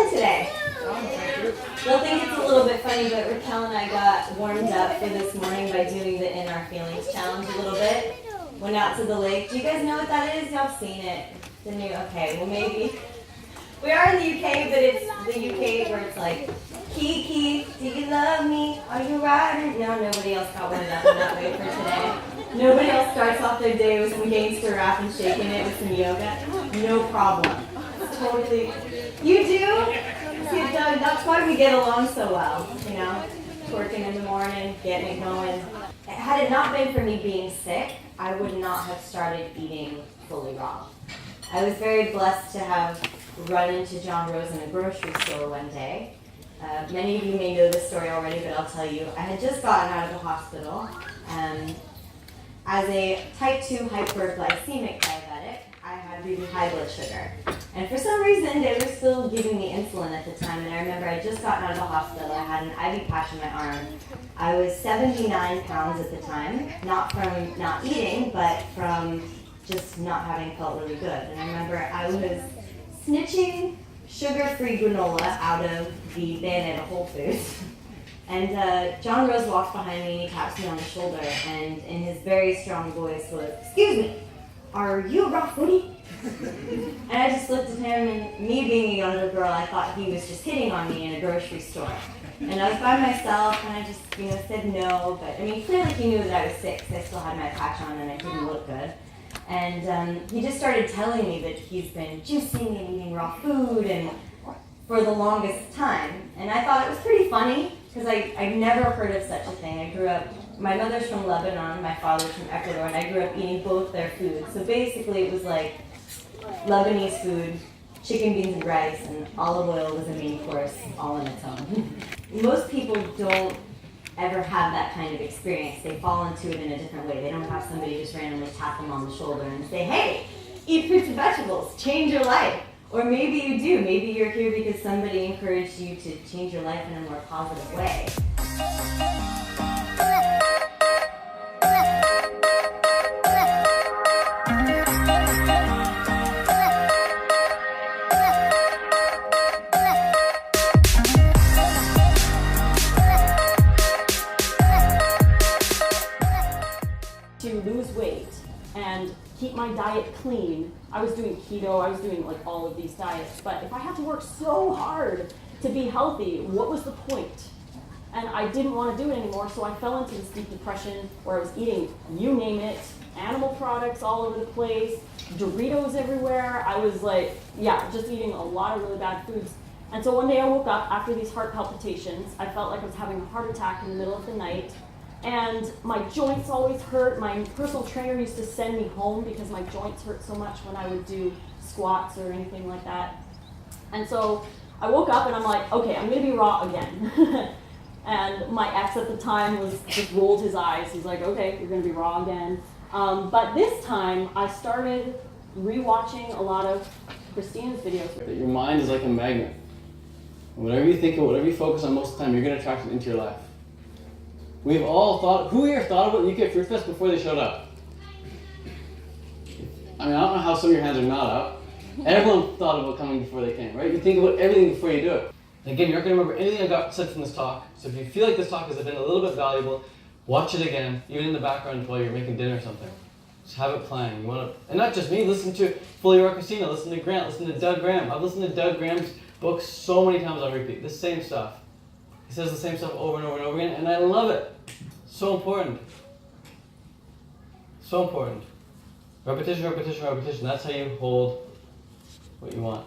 feeling today? They'll think it's a little bit funny, but Raquel and I got warmed up for this morning by doing the In Our Feelings challenge a little bit. Went out to the lake. Do you guys know what that is? Y'all have seen it. The new, okay, well maybe. We are in the UK, but it's the UK where it's like, Kiki, do you love me? Are you riding? No, nobody else got warmed up in that way for today. Nobody else starts off their day with some gangster rap and shaking it with some yoga. No problem. Totally. You do? See, Doug, that's why we get along so well, you know? Twerking in the morning, getting it going. Had it not been for me being sick, I would not have started eating fully raw. I was very blessed to have run into John Rose in a grocery store one day. Many of you may know this story already, but I'll tell you. I had just gotten out of the hospital. As a type 2 hyperglycemic diabetic, I had really high blood sugar. And for some reason, they were still giving me insulin at the time. And I remember I'd just gotten out of the hospital. I had an IV patch in my arm. I was 79 pounds at the time, not from not eating, but from just not having felt really good. And I remember I was snitching sugar-free granola out of the bin at a Whole Foods. And John Rose walks behind me and he taps me on the shoulder, and in his very strong voice was, "Excuse me, are you a raw foodie?" And I just looked at him, and me being a younger girl, I thought he was just hitting on me in a grocery store. And I was by myself, and I just, said no. But I mean, clearly he knew that I was sick, because I still had my patch on and I didn't look good. And he just started telling me that he's been juicing and eating raw food and for the longest time. And I thought it was pretty funny, because I'd never heard of such a thing. I grew up, my mother's from Lebanon, my father's from Ecuador, and I grew up eating both their foods. So basically it was like Lebanese food, chicken, beans, and rice, and olive oil was a main course all on its own. Most people don't ever have that kind of experience. They fall into it in a different way. They don't have somebody just randomly tap them on the shoulder and say, "Hey, eat fruits and vegetables, change your life." Or maybe you do. Maybe you're here because somebody encouraged you to change your life in a more positive way. To lose weight and keep my diet clean. I was doing keto, I was doing like all of these diets, but if I had to work so hard to be healthy, what was the point? And I didn't want to do it anymore, so I fell into this deep depression where I was eating, you name it, animal products all over the place, Doritos everywhere. I was like, just eating a lot of really bad foods. And so one day I woke up after these heart palpitations. I felt like I was having a heart attack in the middle of the night. And my joints always hurt. My personal trainer used to send me home because my joints hurt so much when I would do squats or anything like that. And so I woke up and I'm like, okay, I'm gonna be raw again. And my ex at the time just rolled his eyes. He's like, okay, you're gonna be raw again. But this time I started rewatching a lot of Kristina's videos. Your mind is like a magnet. Whatever you think of, whatever you focus on most of the time, you're gonna attract it into your life. We've all thought, who here thought about UK Fruitfest before they showed up? I mean, I don't know how some of your hands are not up. Everyone thought about coming before they came, right? You think about everything before you do it. Again, you're not going to remember anything I got said from this talk. So if you feel like this talk has been a little bit valuable, watch it again, even in the background while you're making dinner or something. Just have it playing. And not just me, listen to FullyRawKristina, listen to Grant, listen to Doug Graham. I've listened to Doug Graham's books so many times on repeat. The same stuff. He says the same stuff over and over and over again, and I love it. So important. So important. Repetition, repetition, repetition. That's how you hold what you want.